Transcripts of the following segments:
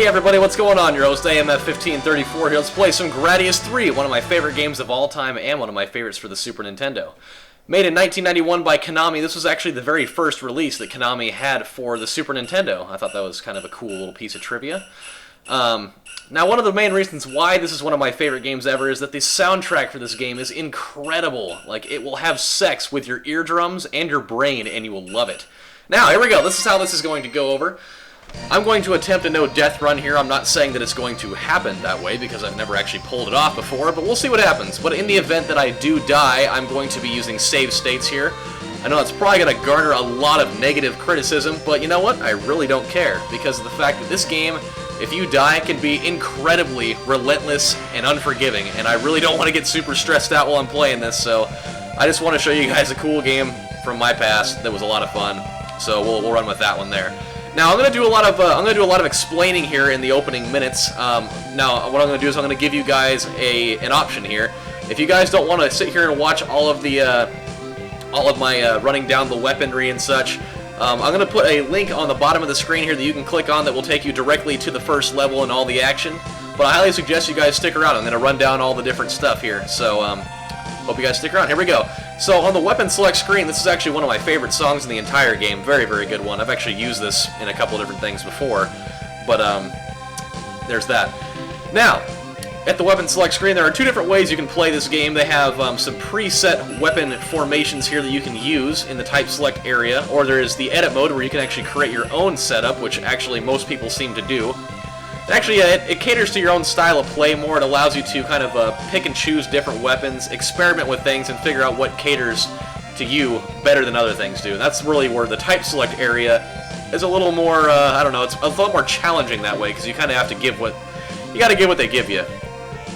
Hey everybody, what's going on? Your host AMF1534 here. Let's play some Gradius III, one of my favorite games of all time and one of my favorites for the Super Nintendo. Made in 1991 by Konami, this was actually the very first release that Konami had for the Super Nintendo. I thought that was kind of a cool little piece of trivia. Now, one of the main reasons why this is one of my favorite games ever is that the soundtrack for this game is incredible. Like, it will have sex with your eardrums and your brain, and you will love it. Now, here we go. This is how this is going to go over. I'm going to attempt a no-death run here. I'm not saying that it's going to happen that way because I've never actually pulled it off before, but we'll see what happens. But in the event that I do die, I'm going to be using save states here. I know it's probably going to garner a lot of negative criticism, but you know what? I really don't care because of the fact that this game, if you die, can be incredibly relentless and unforgiving, and I really don't want to get super stressed out while I'm playing this, so I just want to show you guys a cool game from my past that was a lot of fun. So we'll run with that one there. Now I'm going to do a lot of explaining here in the opening minutes. Now what I'm going to do is I'm going to give you guys an option here. If you guys don't want to sit here and watch all of my running down the weaponry and such, I'm going to put a link on the bottom of the screen here that you can click on that will take you directly to the first level and all the action. But I highly suggest you guys stick around. I'm going to run down all the different stuff here. So hope you guys stick around. Here we go. So on the weapon select screen, this is actually one of my favorite songs in the entire game. Very, very good one. I've actually used this in a couple of different things before. But there's that. Now, at the weapon select screen, there are two different ways you can play this game. They have some preset weapon formations here that you can use in the type select area, or there is the edit mode where you can actually create your own setup, which actually most people seem to do. Actually, it caters to your own style of play more. It allows you to kind of pick and choose different weapons, experiment with things, and figure out what caters to you better than other things do. And that's really where the type select area is a little more, I don't know, it's a lot more challenging that way, because you kind of have to give what, you got to give what they give you,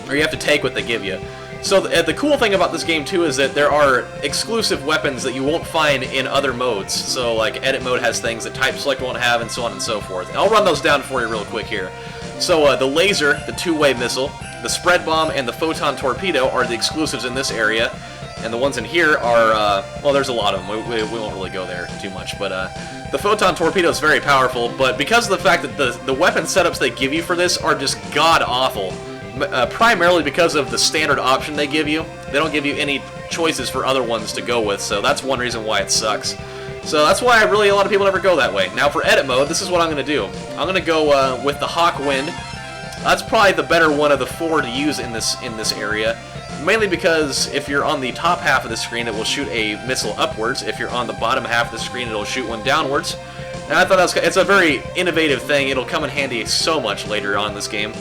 or you have to take what they give you. So the cool thing about this game too is that there are exclusive weapons that you won't find in other modes. So like edit mode has things that type select won't have, and so on and so forth. And I'll run those down for you real quick here. So the laser, the two-way missile, the spread bomb, and the photon torpedo are the exclusives in this area. And the ones in here are, well, there's a lot of them. We won't really go there too much. But the photon torpedo is very powerful. But because of the fact that the weapon setups they give you for this are just god-awful, primarily because of the standard option they give you. They don't give you any choices for other ones to go with, so that's one reason why it sucks. So that's why a lot of people never go that way. Now for edit mode, this is what I'm going to do. I'm going to go with the Hawk Wind. That's probably the better one of the four to use in this area, mainly because if you're on the top half of the screen, it will shoot a missile upwards. If you're on the bottom half of the screen, it'll shoot one downwards. And I thought it's a very innovative thing. It'll come in handy so much later on in this game.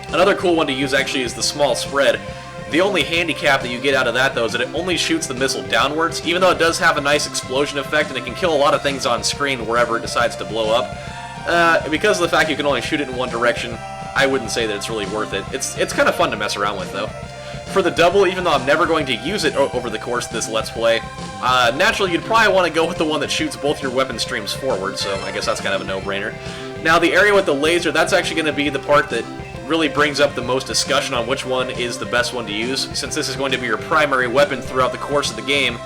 Another cool one to use actually is the small spread. The only handicap that you get out of that, though, is that it only shoots the missile downwards, even though it does have a nice explosion effect, and it can kill a lot of things on screen wherever it decides to blow up. Because of the fact you can only shoot it in one direction, I wouldn't say that it's really worth it. It's kind of fun to mess around with, though. For the double, even though I'm never going to use it over the course of this Let's Play, naturally you'd probably want to go with the one that shoots both your weapon streams forward, so I guess that's kind of a no-brainer. Now, the area with the laser, that's actually going to be the part that really brings up the most discussion on which one is the best one to use. Since this is going to be your primary weapon throughout the course of the game,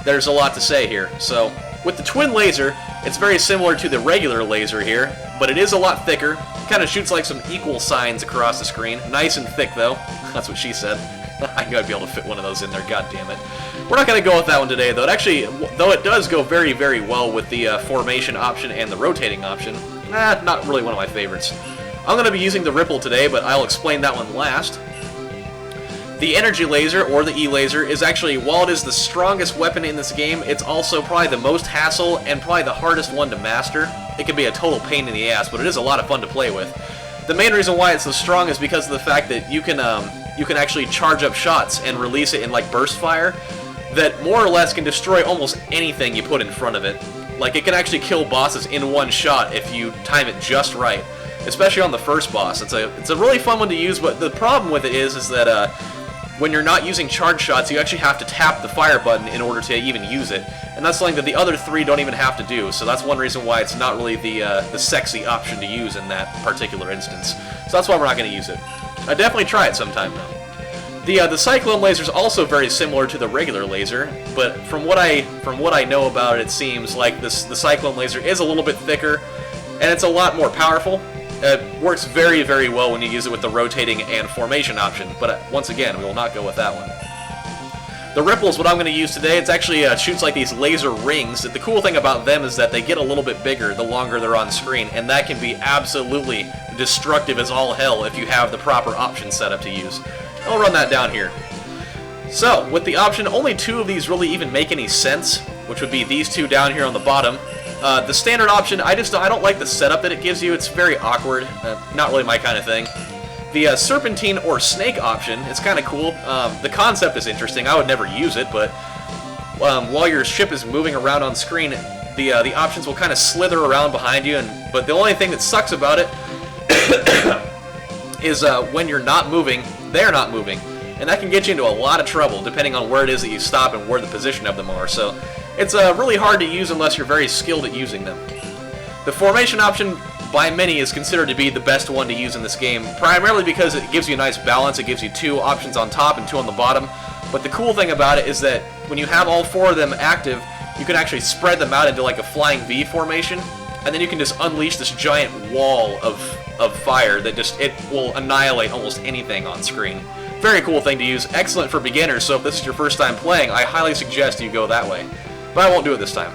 there's a lot to say here. So, with the twin laser, it's very similar to the regular laser here, but it is a lot thicker. It kind of shoots like some equal signs across the screen. Nice and thick, though. That's what she said. I knew I'd be able to fit one of those in there, god damn it. We're not going to go with that one today, though. Though it does go very, very well with the formation option and the rotating option, not really one of my favorites. I'm going to be using the Ripple today, but I'll explain that one last. The energy laser, or the E-laser, is actually, while it is the strongest weapon in this game, it's also probably the most hassle and probably the hardest one to master. It can be a total pain in the ass, but it is a lot of fun to play with. The main reason why it's so strong is because of the fact that you can actually charge up shots and release it in like burst fire that more or less can destroy almost anything you put in front of it. Like, it can actually kill bosses in one shot if you time it just right. Especially on the first boss. It's a really fun one to use, but the problem with it is that when you're not using charge shots, you actually have to tap the fire button in order to even use it. And that's something that the other three don't even have to do, so that's one reason why it's not really the sexy option to use in that particular instance. So that's why we're not going to use it. I'd definitely try it sometime, though. The Cyclone laser is also very similar to the regular laser, but from what I know about it, it seems like the Cyclone laser is a little bit thicker, and it's a lot more powerful. works very, very well when you use it with the rotating and formation option, but once again, we will not go with that one. The ripples, what I'm going to use today, it's actually shoots like these laser rings. The cool thing about them is that they get a little bit bigger the longer they're on screen, and that can be absolutely destructive as all hell if you have the proper option set up to use. I'll run that down here. So, with the option, only 2 of these really even make any sense, which would be these 2 down here on the bottom. The standard option, I don't like the setup that it gives you. It's very awkward. Not really my kind of thing. The serpentine or snake option, it's kind of cool. The concept is interesting. I would never use it, but while your ship is moving around on screen, the options will kind of slither around behind you. But the only thing that sucks about it is when you're not moving, they're not moving. And that can get you into a lot of trouble, depending on where it is that you stop and where the position of them are. So it's really hard to use unless you're very skilled at using them. The formation option, by many, is considered to be the best one to use in this game, primarily because it gives you a nice balance. It gives you 2 options on top and 2 on the bottom. But the cool thing about it is that when you have all 4 of them active, you can actually spread them out into like a flying V formation, and then you can just unleash this giant wall of fire that it will annihilate almost anything on screen. Very cool thing to use, excellent for beginners, so if this is your first time playing, I highly suggest you go that way. But I won't do it this time.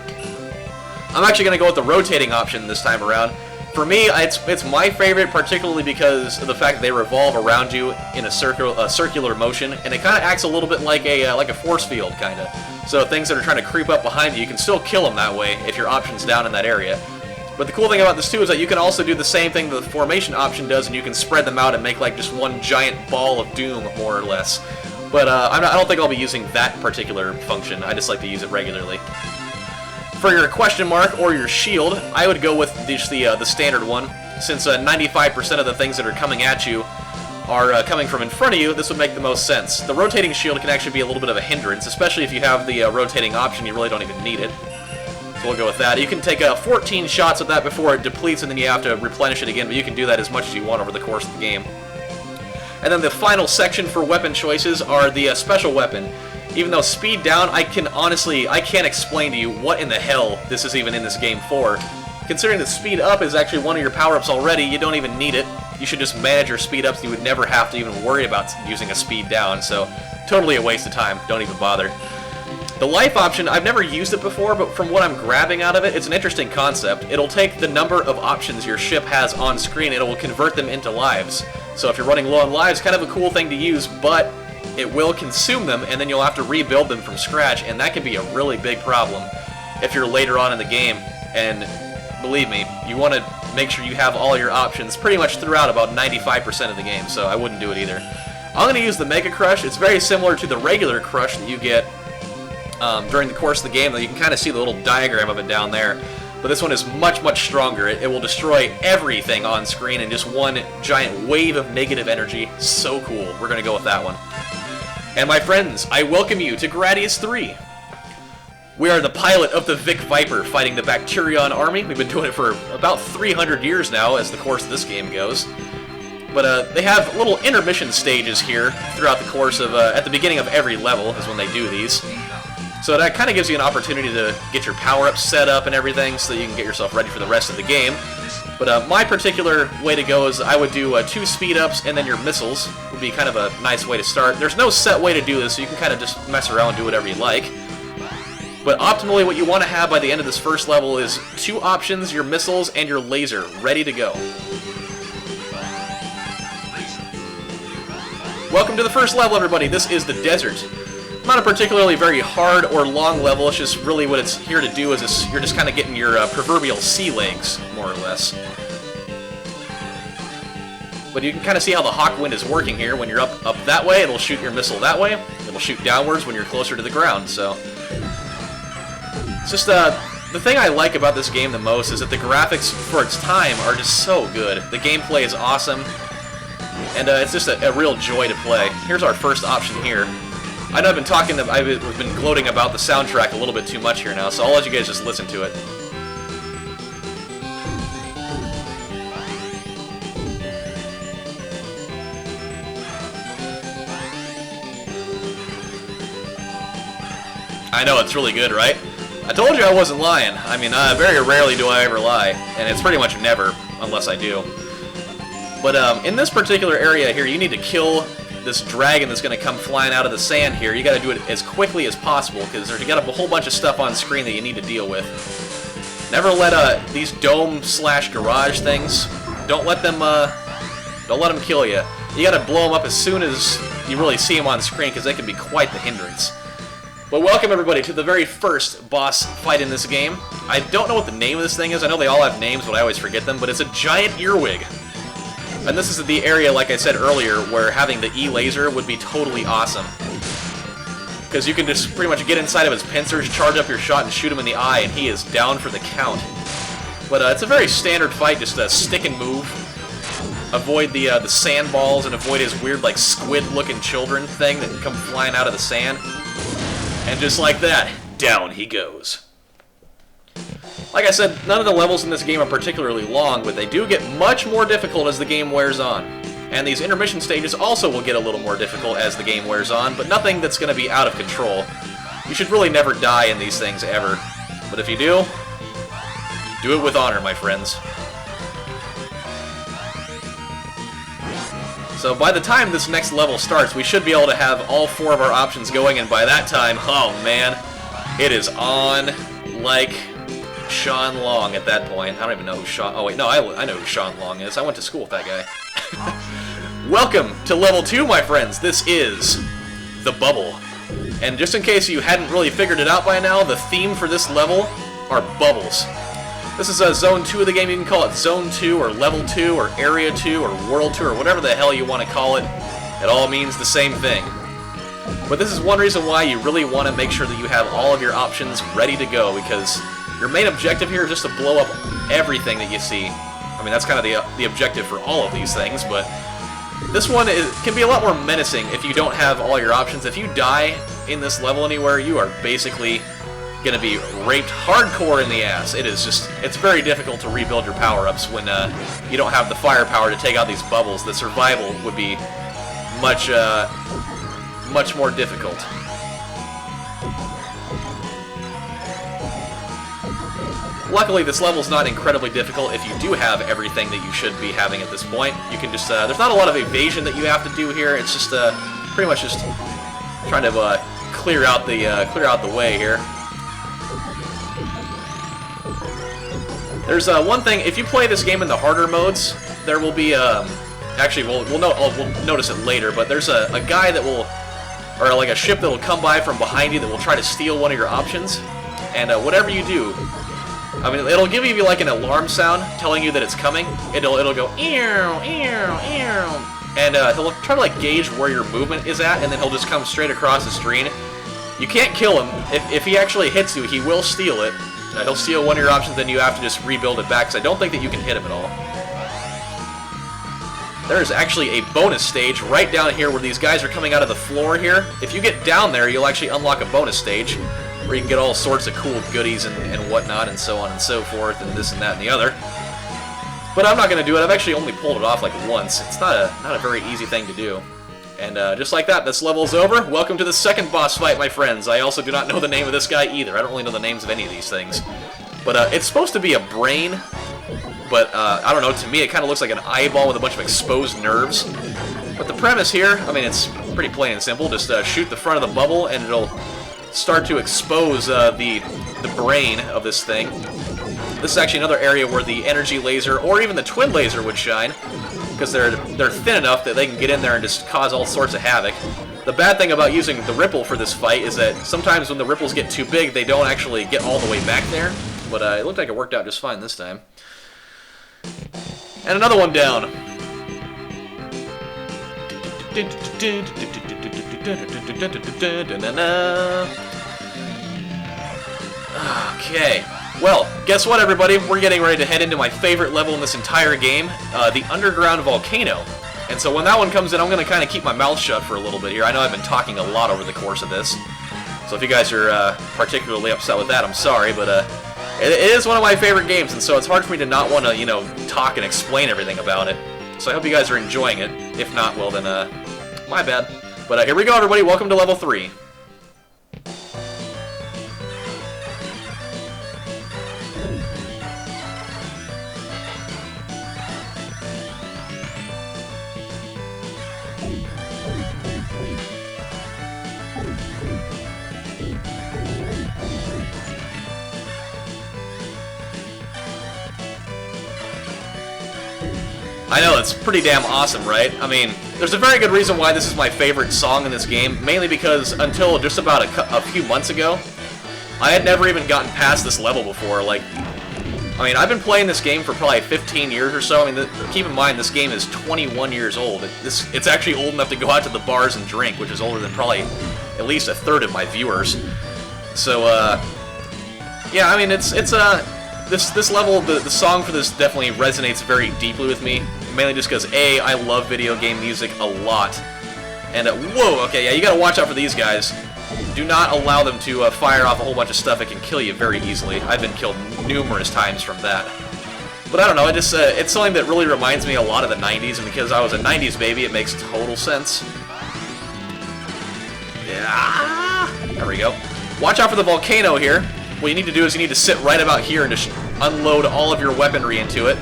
I'm actually going to go with the rotating option this time around. For me, it's my favorite, particularly because of the fact that they revolve around you in a circular motion, and it kind of acts a little bit like a force field, kind of. So things that are trying to creep up behind you, you can still kill them that way if your option's down in that area. But the cool thing about this too is that you can also do the same thing that the formation option does, and you can spread them out and make like just one giant ball of doom, more or less. But I don't think I'll be using that particular function. I just like to use it regularly. For your question mark or your shield, I would go with just the standard one. Since 95% of the things that are coming at you are coming from in front of you, this would make the most sense. The rotating shield can actually be a little bit of a hindrance, especially if you have the rotating option. You really don't even need it. So we'll go with that. You can take 14 shots of that before it depletes, and then you have to replenish it again, but you can do that as much as you want over the course of the game. And then the final section for weapon choices are the special weapon. Even though speed down, I can't explain to you what in the hell this is even in this game for. Considering that speed up is actually one of your power-ups already, you don't even need it. You should just manage your speed ups, you would never have to even worry about using a speed down, so totally a waste of time, don't even bother. The life option, I've never used it before, but from what I'm grabbing out of it, it's an interesting concept. It'll take the number of options your ship has on screen, and it will convert them into lives. So if you're running low on lives, kind of a cool thing to use, but it will consume them, and then you'll have to rebuild them from scratch, and that can be a really big problem if you're later on in the game. And believe me, you want to make sure you have all your options pretty much throughout about 95% of the game, so I wouldn't do it either. I'm going to use the Mega Crush. It's very similar to the regular Crush that you get during the course of the game, though you can kind of see the little diagram of it down there. But this one is much, much stronger. It will destroy everything on screen in just one giant wave of negative energy. So cool. We're going to go with that one. And my friends, I welcome you to Gradius III. We are the pilot of the Vic Viper fighting the Bacterion Army. We've been doing it for about 300 years now as the course of this game goes. But they have little intermission stages here throughout the course of, at the beginning of every level is when they do these. So that kind of gives you an opportunity to get your power-ups set up and everything so that you can get yourself ready for the rest of the game. But my particular way to go is I would do 2 speed-ups and then your missiles would be kind of a nice way to start. There's no set way to do this, so you can kind of just mess around and do whatever you like. But optimally, what you want to have by the end of this first level is 2 options, your missiles, and your laser ready to go. Welcome to the first level, everybody. This is the desert. Not a particularly very hard or long level, it's just really what it's here to do is you're just kind of getting your proverbial sea legs, more or less. But you can kind of see how the Hawk Wind is working here. When you're up that way, it'll shoot your missile that way. It'll shoot downwards when you're closer to the ground, so... It's just, the thing I like about this game the most is that the graphics for its time are just so good. The gameplay is awesome, and it's just a real joy to play. Here's our first option here. I know I've been gloating about the soundtrack a little bit too much here now, so I'll let you guys just listen to it. I know, it's really good, right? I told you I wasn't lying. I mean, very rarely do I ever lie, and it's pretty much never, unless I do. But in this particular area here, you need to kill this dragon that's going to come flying out of the sand here. You got to do it as quickly as possible because there's got a whole bunch of stuff on screen that you need to deal with. Never let these dome/garage things. Don't let them kill you. You got to blow them up as soon as you really see them on screen because they can be quite the hindrance. But welcome everybody to the very first boss fight in this game. I don't know what the name of this thing is. I know they all have names, but I always forget them. But it's a giant earwig. And this is the area, like I said earlier, where having the E-laser would be totally awesome. Because you can just pretty much get inside of his pincers, charge up your shot, and shoot him in the eye, and he is down for the count. But it's a very standard fight, just a stick and move. Avoid the sandballs and avoid his weird, like, squid-looking children thing that come flying out of the sand. And just like that, down he goes. Like I said, none of the levels in this game are particularly long, but they do get much more difficult as the game wears on. And these intermission stages also will get a little more difficult as the game wears on, but nothing that's going to be out of control. You should really never die in these things ever. But if you do it with honor, my friends. So by the time this next level starts, we should be able to have all 4 of our options going, and by that time, oh man, it is on like Sean Long at that point. I don't even know who Sean... Oh wait, no, I know who Sean Long is. I went to school with that guy. Welcome to level 2, my friends. This is the Bubble. And just in case you hadn't really figured it out by now, the theme for this level are bubbles. This is Zone 2 of the game. You can call it Zone 2 or Level 2 or Area 2 or World 2 or whatever the hell you want to call it. It all means the same thing. But this is one reason why you really want to make sure that you have all of your options ready to go, because your main objective here is just to blow up everything that you see. I mean, that's kind of the objective for all of these things, but this one can be a lot more menacing if you don't have all your options. If you die in this level anywhere, you are basically going to be raped hardcore in the ass. It's very difficult to rebuild your power-ups when you don't have the firepower to take out these bubbles. The survival would be much more difficult. Luckily, this level's not incredibly difficult if you do have everything that you should be having at this point. You can just, there's not a lot of evasion that you have to do here. It's just, pretty much just trying to, clear out the way here. There's, one thing, if you play this game in the harder modes, there will be, actually, we'll notice it later, but there's a guy that will, or like a ship that will come by from behind you that will try to steal one of your options, and whatever you do, I mean, it'll give you like an alarm sound telling you that it's coming. It'll go ew, ew, ew, and he'll try to like gauge where your movement is at, and then he'll just come straight across the screen. You can't kill him. If he actually hits you, he will steal it. He'll steal one of your options, then you have to just rebuild it back, because I don't think that you can hit him at all. There's actually a bonus stage right down here where these guys are coming out of the floor here. If you get down there, you'll actually unlock a bonus stage where you can get all sorts of cool goodies and whatnot and so on and so forth and this and that and the other. But I'm not going to do it. I've actually only pulled it off like once. It's not a very easy thing to do. And just like that, this level's over. Welcome to the second boss fight, my friends. I also do not know the name of this guy either. I don't really know the names of any of these things. But it's supposed to be a brain, but I don't know, to me it kind of looks like an eyeball with a bunch of exposed nerves. But the premise here, I mean, it's pretty plain and simple. Just shoot the front of the bubble and it'll start to expose the brain of this thing. This is actually another area where the energy laser or even the twin laser would shine, because they're thin enough that they can get in there and just cause all sorts of havoc. The bad thing about using the ripple for this fight is that sometimes when the ripples get too big, they don't actually get all the way back there. But it looked like it worked out just fine this time. And another one down. Okay. Well, guess what, everybody? We're getting ready to head into my favorite level in this entire game, the underground volcano. And so when that one comes in, I'm going to kind of keep my mouth shut for a little bit here. I know I've been talking a lot over the course of this. So if you guys are particularly upset with that, I'm sorry, but it is one of my favorite games, and so it's hard for me to not want to, you know, talk and explain everything about it. So I hope you guys are enjoying it. If not, well then, my bad. But here we go, everybody. Welcome to level 3. I know, it's pretty damn awesome, right? I mean, there's a very good reason why this is my favorite song in this game, mainly because until just about a few months ago, I had never even gotten past this level before. Like, I mean, I've been playing this game for probably 15 years or so. I mean, keep in mind, this game is 21 years old. It's actually old enough to go out to the bars and drink, which is older than probably at least a third of my viewers. So, yeah, I mean, this level, the song for this definitely resonates very deeply with me, mainly just because, A, I love video game music a lot, and, whoa, okay, yeah, you gotta watch out for these guys. Do not allow them to fire off a whole bunch of stuff that can kill you very easily. I've been killed numerous times from that. But I don't know, it's something that really reminds me a lot of the 90s, and because I was a 90s baby, it makes total sense. Yeah, there we go. Watch out for the Volcano here. What you need to do is you need to sit right about here and just unload all of your weaponry into it.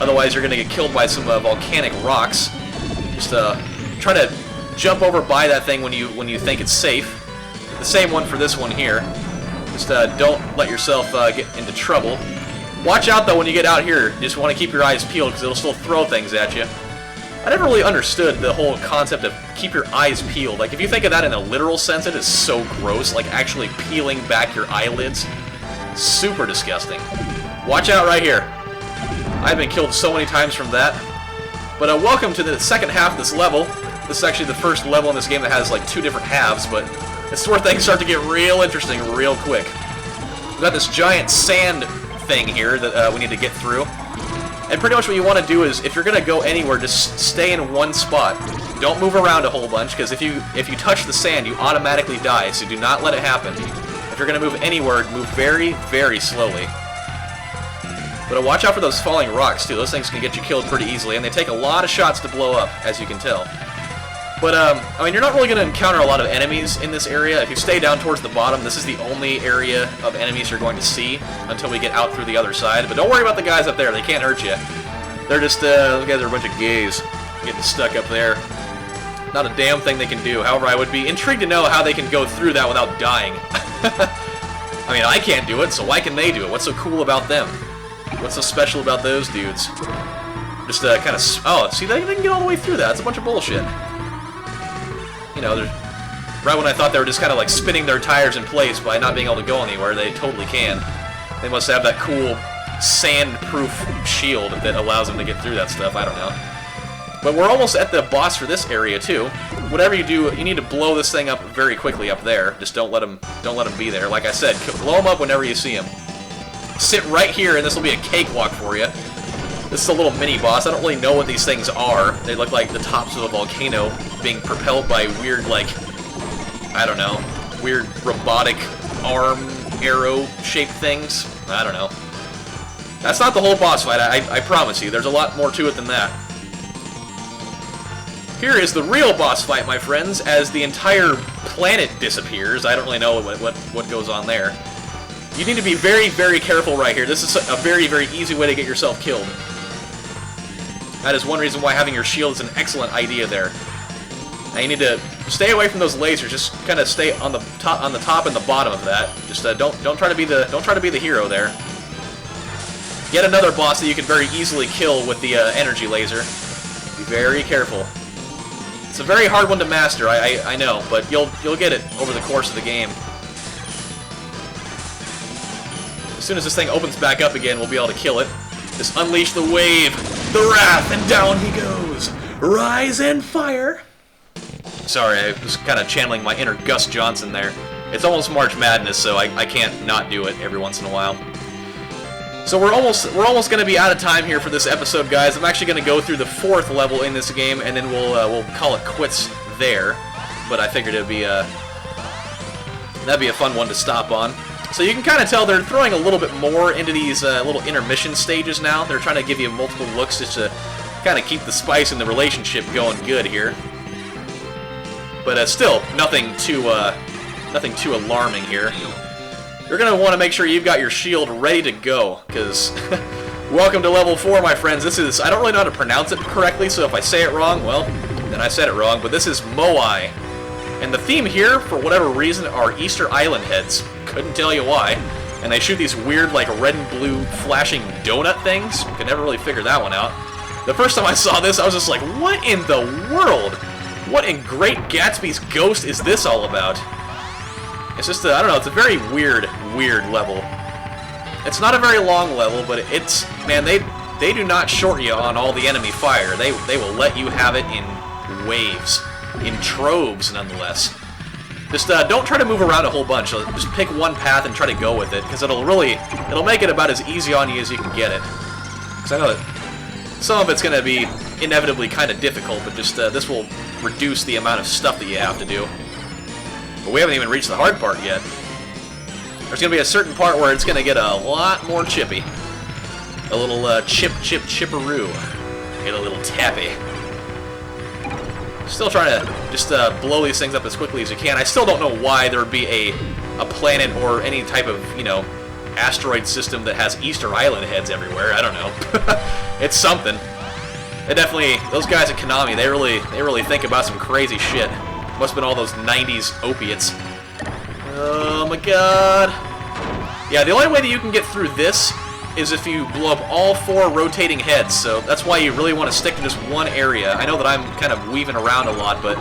Otherwise, you're going to get killed by some volcanic rocks. Just try to jump over by that thing when you think it's safe. The same one for this one here. Just don't let yourself get into trouble. Watch out, though, when you get out here. You just want to keep your eyes peeled because it'll still throw things at you. I never really understood the whole concept of keep your eyes peeled. Like, if you think of that in a literal sense, it is so gross. Like, actually peeling back your eyelids. Super disgusting. Watch out right here. I've been killed so many times from that. But welcome to the second half of this level. This is actually the first level in this game that has, like, 2 different halves, but it's where things start to get real interesting real quick. We've got this giant sand thing here that we need to get through. And pretty much what you want to do is, if you're going to go anywhere, just stay in one spot. Don't move around a whole bunch, because if you touch the sand, you automatically die, so do not let it happen. If you're going to move anywhere, move very, very slowly. But watch out for those falling rocks, too. Those things can get you killed pretty easily, and they take a lot of shots to blow up, as you can tell. But, I mean, you're not really going to encounter a lot of enemies in this area. If you stay down towards the bottom, this is the only area of enemies you're going to see until we get out through the other side. But don't worry about the guys up there. They can't hurt you. They're just, those guys are a bunch of gays getting stuck up there. Not a damn thing they can do. However, I would be intrigued to know how they can go through that without dying. I mean, I can't do it, so why can they do it? What's so cool about them? What's so special about those dudes? Just, kind of... Oh, see, they can get all the way through that. That's a bunch of bullshit. You know, right when I thought they were just kind of like spinning their tires in place by not being able to go anywhere, they totally can. They must have that cool sand-proof shield that allows them to get through that stuff. I don't know. But we're almost at the boss for this area too. Whatever you do, you need to blow this thing up very quickly up there. Just don't let them be there. Like I said, blow them up whenever you see them. Sit right here, and this will be a cakewalk for you. This is a little mini-boss. I don't really know what these things are. They look like the tops of a volcano being propelled by weird, like, I don't know, weird robotic arm arrow-shaped things. I don't know. That's not the whole boss fight, I promise you. There's a lot more to it than that. Here is the real boss fight, my friends, as the entire planet disappears. I don't really know what goes on there. You need to be very, very careful right here. This is a very, very easy way to get yourself killed. That is one reason why having your shield is an excellent idea there. Now you need to stay away from those lasers. Just kind of stay on the top and the bottom of that. Just don't try to be the hero there. Yet another boss that you can very easily kill with the energy laser. Be very careful. It's a very hard one to master. I know, but you'll get it over the course of the game. As soon as this thing opens back up again, we'll be able to kill it. Just unleash the wave, the wrath, and down he goes. Rise and fire. Sorry, I was kind of channeling my inner Gus Johnson there. It's almost March Madness, so I can't not do it every once in a while. So we're almost going to be out of time here for this episode, guys. I'm actually going to go through the 4th level in this game, and then we'll call it quits there. But I figured it'd be that'd be a fun one to stop on. So you can kind of tell they're throwing a little bit more into these little intermission stages now. They're trying to give you multiple looks just to kind of keep the spice and the relationship going good here. But still, nothing too alarming here. You're going to want to make sure you've got your shield ready to go, because welcome to level 4, my friends. This is, I don't really know how to pronounce it correctly, so if I say it wrong, well, then I said it wrong, but this is Moai. And the theme here, for whatever reason, are Easter Island heads. Couldn't tell you why. And they shoot these weird, like, red and blue flashing donut things. Could never really figure that one out. The first time I saw this, I was just like, what in the world? What in Great Gatsby's Ghost is this all about? It's just, I don't know, it's a very weird level. It's not a very long level, but it's, man, they do not short you on all the enemy fire. They will let you have it in waves, in troves, nonetheless. Just don't try to move around a whole bunch. Just pick one path and try to go with it, because it'll make it about as easy on you as you can get it. Because I know that some of it's going to be inevitably kind of difficult, but just this will reduce the amount of stuff that you have to do. But we haven't even reached the hard part yet. There's going to be a certain part where it's going to get a lot more chippy. A little chipperoo. Get a little tappy. Still trying to just blow these things up as quickly as you can. I still don't know why there would be a planet or any type of, you know, asteroid system that has Easter Island heads everywhere. I don't know. It's something. They definitely, those guys at Konami, they really think about some crazy shit. Must have been all those 90s opiates. Oh my god. Yeah, the only way that you can get through this is if you blow up all 4 rotating heads, so that's why you really want to stick to just one area. I know that I'm kind of weaving around a lot, but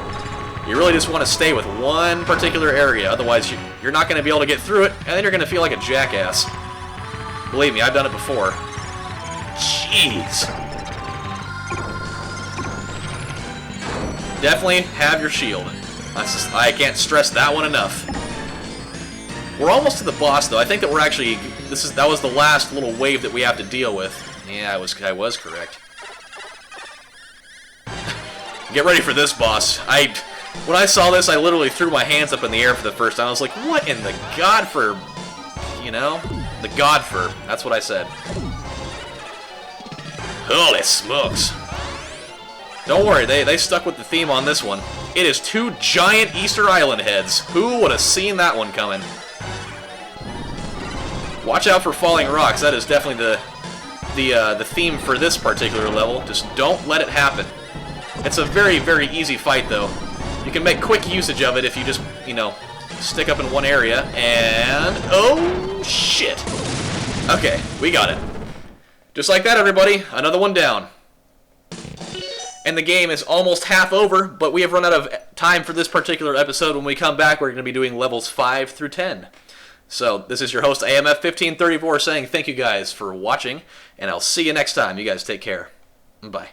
you really just want to stay with one particular area, otherwise you're not going to be able to get through it, and then you're going to feel like a jackass. Believe me, I've done it before. Jeez. Definitely have your shield. I can't stress that one enough. We're almost to the boss, though. I think that we're actually... That was the last little wave that we have to deal with. Yeah, I was correct. Get ready for this boss. When I saw this, I literally threw my hands up in the air for the first time. I was like, what in the Godfer... You know? The Godfer. That's what I said. Holy smokes. Don't worry, they stuck with the theme on this one. It is 2 giant Easter Island heads. Who would have seen that one coming? Watch out for falling rocks. That is definitely the theme for this particular level. Just don't let it happen. It's a very, very easy fight, though. You can make quick usage of it if you just, you know, stick up in one area, and... Oh, shit! Okay, we got it. Just like that, everybody. Another one down. And the game is almost half over, but we have run out of time for this particular episode. When we come back, we're going to be doing levels 5 through 10. So, this is your host, AMF1534, saying thank you guys for watching, and I'll see you next time. You guys take care. Bye.